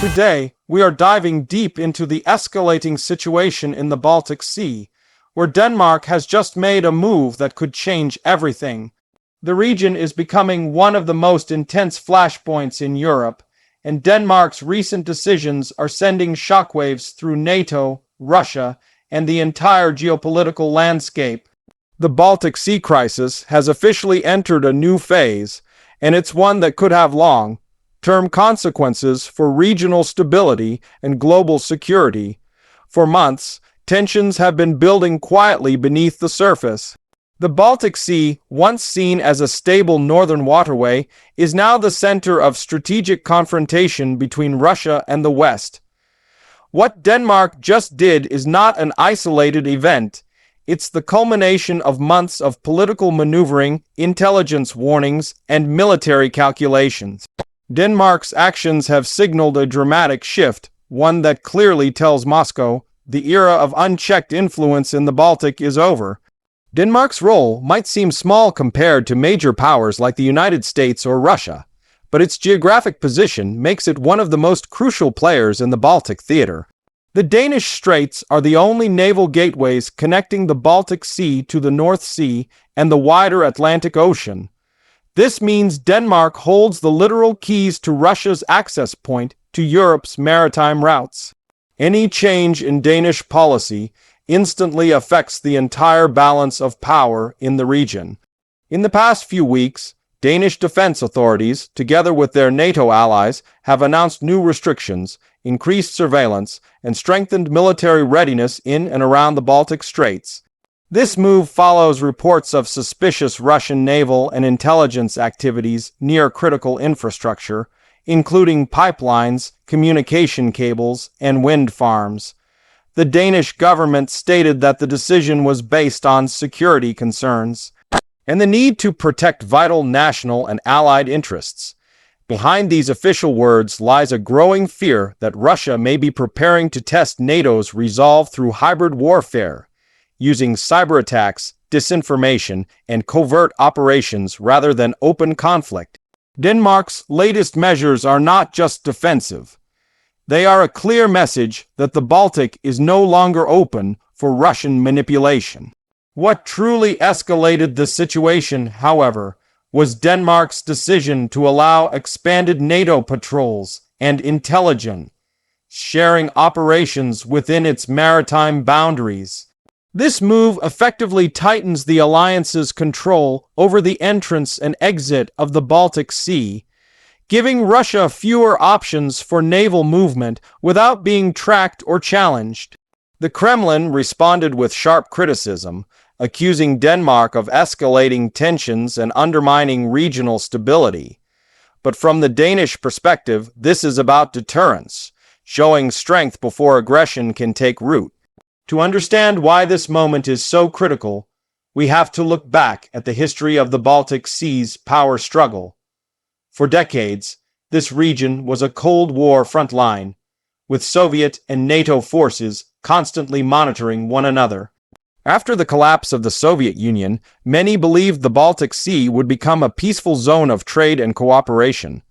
Today, we are diving deep into the escalating situation in the Baltic Sea, where Denmark has just made a move that could change everything. The region is becoming one of the most intense flashpoints in Europe, and Denmark's recent decisions are sending shockwaves through NATO, Russia, and the entire geopolitical landscape. The Baltic Sea crisis has officially entered a new phase, and it's one that could have long-term consequences for regional stability and global security. For months, tensions have been building quietly beneath the surface. The Baltic Sea, once seen as a stable northern waterway, is now the center of strategic confrontation between Russia and the West. What Denmark just did is not an isolated event. It's the culmination of months of political maneuvering, intelligence warnings, and military calculations. Denmark's actions have signaled a dramatic shift, one that clearly tells Moscow the era of unchecked influence in the Baltic is over. Denmark's role might seem small compared to major powers like the United States or Russia, but its geographic position makes it one of the most crucial players in the Baltic theater. The Danish Straits are the only naval gateways connecting the Baltic Sea to the North Sea and the wider Atlantic Ocean. This means Denmark holds the literal keys to Russia's access point to Europe's maritime routes. Any change in Danish policy instantly affects the entire balance of power in the region. In the past few weeks, Danish defense authorities, together with their NATO allies, have announced new restrictions, increased surveillance, and strengthened military readiness in and around the Baltic Straits. This move follows reports of suspicious Russian naval and intelligence activities near critical infrastructure, including pipelines, communication cables, and wind farms. The Danish government stated that the decision was based on security concerns and the need to protect vital national and allied interests. Behind these official words lies a growing fear that Russia may be preparing to test NATO's resolve through hybrid warfare, using cyber attacks, disinformation, and covert operations rather than open conflict. Denmark's latest measures are not just defensive. They are a clear message that the Baltic is no longer open for Russian manipulation. What truly escalated the situation, however, was Denmark's decision to allow expanded NATO patrols and intelligence sharing operations within its maritime boundaries. This move effectively tightens the alliance's control over the entrance and exit of the Baltic Sea, giving Russia fewer options for naval movement without being tracked or challenged. The Kremlin responded with sharp criticism, accusing Denmark of escalating tensions and undermining regional stability. But from the Danish perspective, this is about deterrence, showing strength before aggression can take root. To understand why this moment is so critical, we have to look back at the history of the Baltic Sea's power struggle. For decades, this region was a Cold War front line, with Soviet and NATO forces constantly monitoring one another. After the collapse of the Soviet Union, many believed the Baltic Sea would become a peaceful zone of trade and cooperation.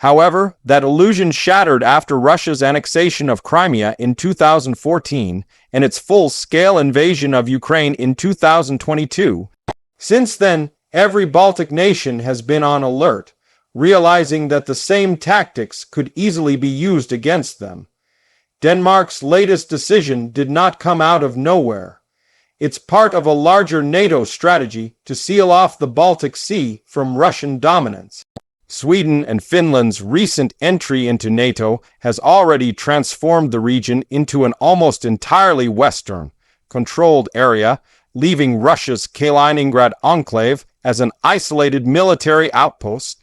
However, that illusion shattered after Russia's annexation of Crimea in 2014 and its full-scale invasion of Ukraine in 2022. Since then, every Baltic nation has been on alert, realizing that the same tactics could easily be used against them. Denmark's latest decision did not come out of nowhere. It's part of a larger NATO strategy to seal off the Baltic Sea from Russian dominance. Sweden and Finland's recent entry into NATO has already transformed the region into an almost entirely Western, controlled area, leaving Russia's Kaliningrad enclave as an isolated military outpost.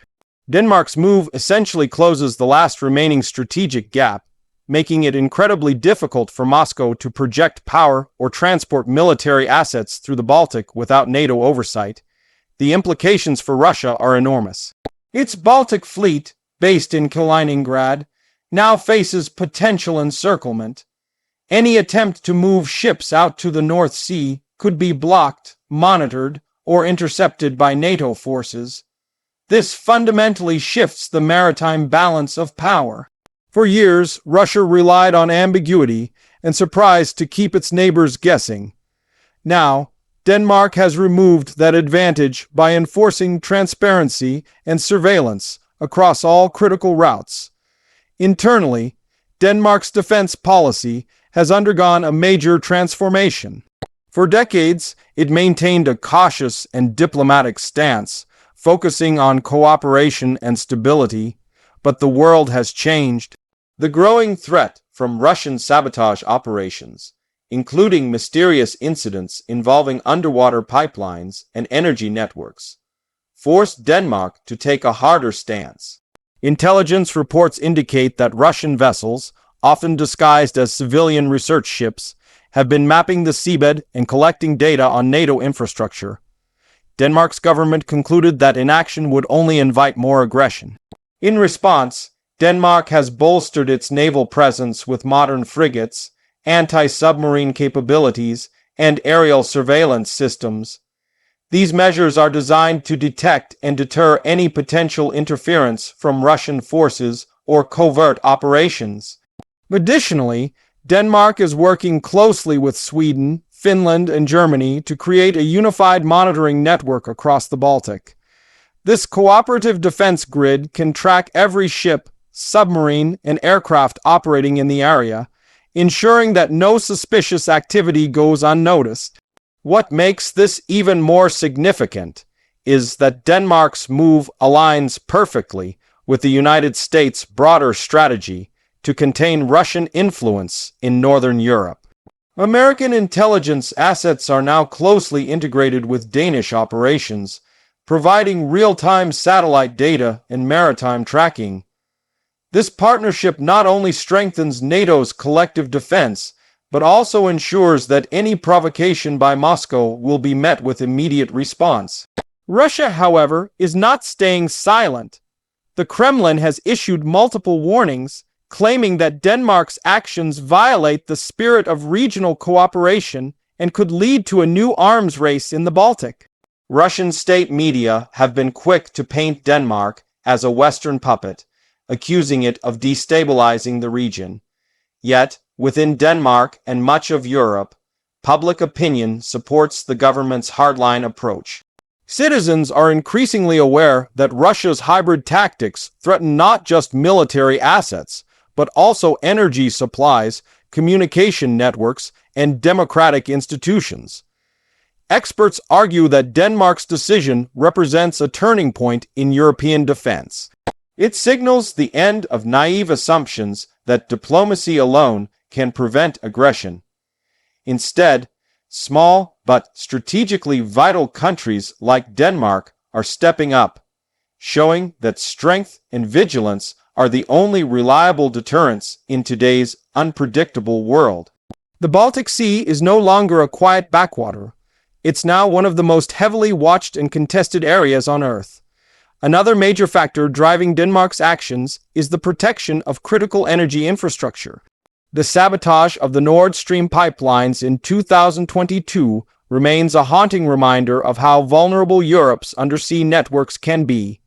Denmark's move essentially closes the last remaining strategic gap, making it incredibly difficult for Moscow to project power or transport military assets through the Baltic without NATO oversight. The implications for Russia are enormous. Its Baltic fleet, based in Kaliningrad, now faces potential encirclement. Any attempt to move ships out to the North Sea could be blocked, monitored, or intercepted by NATO forces. This fundamentally shifts the maritime balance of power. For years, Russia relied on ambiguity and surprise to keep its neighbors guessing. Now, Denmark has removed that advantage by enforcing transparency and surveillance across all critical routes. Internally, Denmark's defense policy has undergone a major transformation. For decades, it maintained a cautious and diplomatic stance, focusing on cooperation and stability, but the world has changed. The growing threat from Russian sabotage operations, including mysterious incidents involving underwater pipelines and energy networks, forced Denmark to take a harder stance. Intelligence reports indicate that Russian vessels, often disguised as civilian research ships, have been mapping the seabed and collecting data on NATO infrastructure. Denmark's government concluded that inaction would only invite more aggression. In response, Denmark has bolstered its naval presence with modern frigates, anti-submarine capabilities, and aerial surveillance systems. These measures are designed to detect and deter any potential interference from Russian forces or covert operations. Additionally, Denmark is working closely with Sweden, Finland, and Germany to create a unified monitoring network across the Baltic. This cooperative defense grid can track every ship, submarine, and aircraft operating in the area, ensuring that no suspicious activity goes unnoticed. What makes this even more significant is that Denmark's move aligns perfectly with the United States' broader strategy to contain Russian influence in Northern Europe. American intelligence assets are now closely integrated with Danish operations, providing real-time satellite data and maritime tracking. This partnership not only strengthens NATO's collective defense, but also ensures that any provocation by Moscow will be met with immediate response. Russia, however, is not staying silent. The Kremlin has issued multiple warnings, claiming that Denmark's actions violate the spirit of regional cooperation and could lead to a new arms race in the Baltic. Russian state media have been quick to paint Denmark as a Western puppet, accusing it of destabilizing the region. Yet, within Denmark and much of Europe, public opinion supports the government's hardline approach. Citizens are increasingly aware that Russia's hybrid tactics threaten not just military assets, but also energy supplies, communication networks, and democratic institutions. Experts argue that Denmark's decision represents a turning point in European defense. It signals the end of naive assumptions that diplomacy alone can prevent aggression. Instead, small but strategically vital countries like Denmark are stepping up, showing that strength and vigilance are the only reliable deterrents in today's unpredictable world. The Baltic Sea is no longer a quiet backwater. It's now one of the most heavily watched and contested areas on Earth. Another major factor driving Denmark's actions is the protection of critical energy infrastructure. The sabotage of the Nord Stream pipelines in 2022 remains a haunting reminder of how vulnerable Europe's undersea networks can be.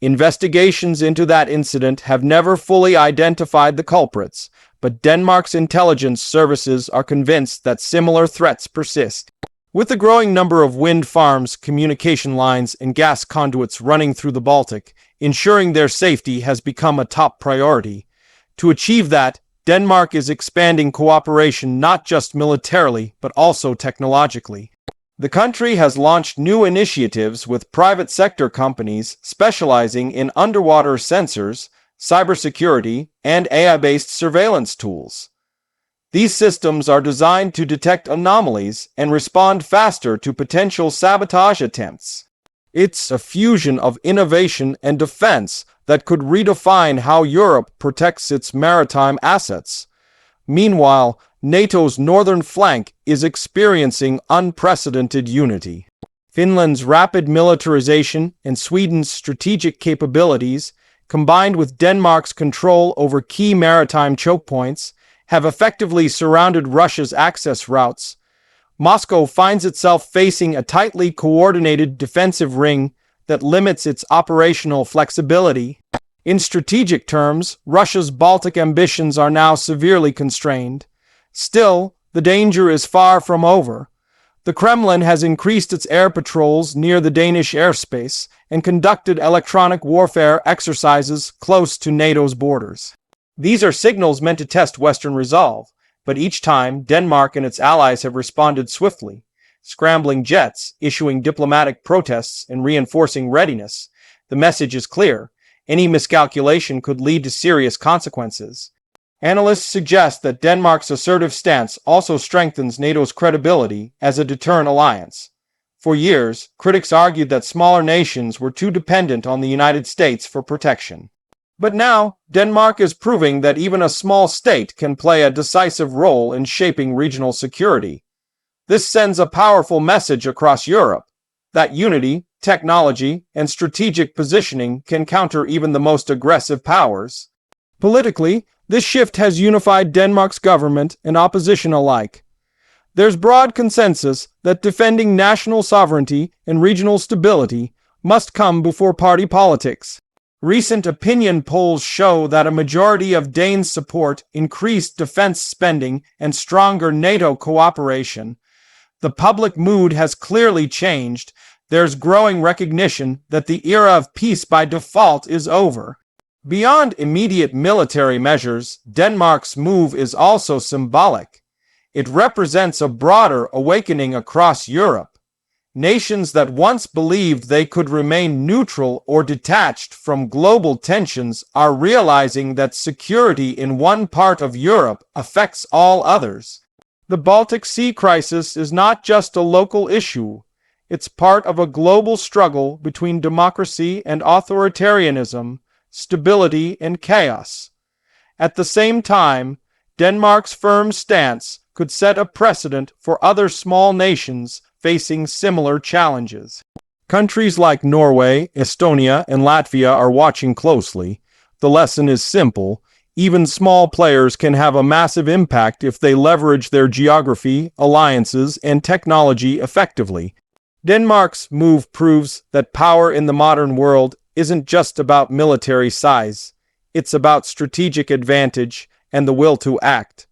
Investigations into that incident have never fully identified the culprits, but Denmark's intelligence services are convinced that similar threats persist. With the growing number of wind farms, communication lines, and gas conduits running through the Baltic, ensuring their safety has become a top priority. To achieve that, Denmark is expanding cooperation not just militarily, but also technologically. The country has launched new initiatives with private sector companies specializing in underwater sensors, cybersecurity, and AI-based surveillance tools. These systems are designed to detect anomalies and respond faster to potential sabotage attempts. It's a fusion of innovation and defense that could redefine how Europe protects its maritime assets. Meanwhile, NATO's northern flank is experiencing unprecedented unity. Finland's rapid militarization and Sweden's strategic capabilities, combined with Denmark's control over key maritime choke points, have effectively surrounded Russia's access routes. Moscow finds itself facing a tightly coordinated defensive ring that limits its operational flexibility. In strategic terms, Russia's Baltic ambitions are now severely constrained. Still, the danger is far from over. The Kremlin has increased its air patrols near the Danish airspace and conducted electronic warfare exercises close to NATO's borders. These are signals meant to test Western resolve, but each time Denmark and its allies have responded swiftly, scrambling jets, issuing diplomatic protests, and reinforcing readiness. The message is clear. Any miscalculation could lead to serious consequences. Analysts suggest that Denmark's assertive stance also strengthens NATO's credibility as a deterrent alliance. For years, critics argued that smaller nations were too dependent on the United States for protection. But now, Denmark is proving that even a small state can play a decisive role in shaping regional security. This sends a powerful message across Europe that unity, technology, and strategic positioning can counter even the most aggressive powers. Politically, this shift has unified Denmark's government and opposition alike. There's broad consensus that defending national sovereignty and regional stability must come before party politics. Recent opinion polls show that a majority of Danes support increased defense spending and stronger NATO cooperation. The public mood has clearly changed. There's growing recognition that the era of peace by default is over. Beyond immediate military measures, Denmark's move is also symbolic. It represents a broader awakening across Europe. Nations that once believed they could remain neutral or detached from global tensions are realizing that security in one part of Europe affects all others. The Baltic Sea crisis is not just a local issue. It's part of a global struggle between democracy and authoritarianism, stability and chaos. At the same time, Denmark's firm stance could set a precedent for other small nations facing similar challenges. Countries like Norway, Estonia, and Latvia are watching closely. The lesson is simple. Even small players can have a massive impact if they leverage their geography, alliances, and technology effectively. Denmark's move proves that power in the modern world isn't just about military size. It's about strategic advantage and the will to act.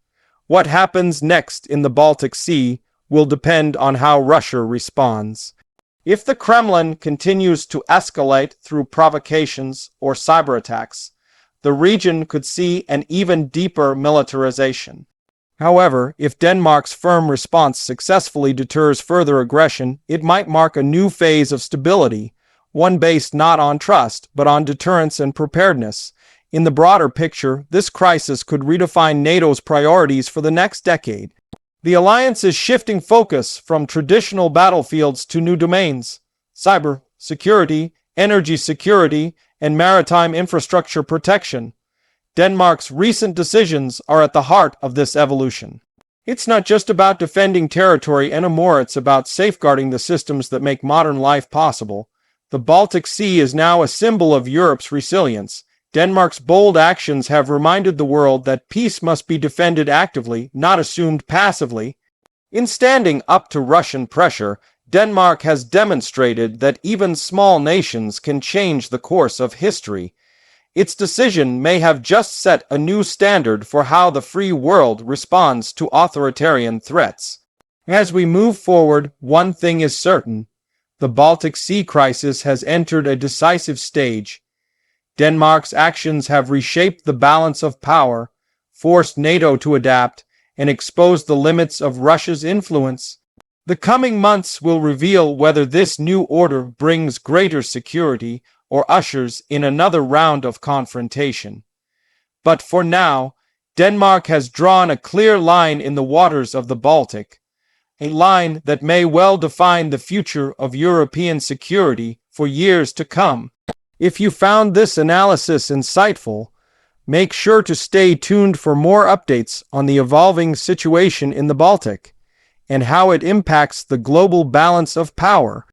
What happens next in the Baltic Sea will depend on how Russia responds. If the Kremlin continues to escalate through provocations or cyber attacks, the region could see an even deeper militarization. However, if Denmark's firm response successfully deters further aggression, it might mark a new phase of stability, one based not on trust, but on deterrence and preparedness. In the broader picture, this crisis could redefine NATO's priorities for the next decade. The alliance is shifting focus from traditional battlefields to new domains: cyber security, energy security, and maritime infrastructure protection. Denmark's recent decisions are at the heart of this evolution. It's not just about defending territory anymore, it's about safeguarding the systems that make modern life possible. The Baltic Sea is now a symbol of Europe's resilience. Denmark's bold actions have reminded the world that peace must be defended actively, not assumed passively. In standing up to Russian pressure, Denmark has demonstrated that even small nations can change the course of history. Its decision may have just set a new standard for how the free world responds to authoritarian threats. As we move forward, one thing is certain. The Baltic Sea crisis has entered a decisive stage. Denmark's actions have reshaped the balance of power, forced NATO to adapt, and exposed the limits of Russia's influence. The coming months will reveal whether this new order brings greater security or ushers in another round of confrontation. But for now, Denmark has drawn a clear line in the waters of the Baltic, a line that may well define the future of European security for years to come. If you found this analysis insightful, make sure to stay tuned for more updates on the evolving situation in the Baltic and how it impacts the global balance of power.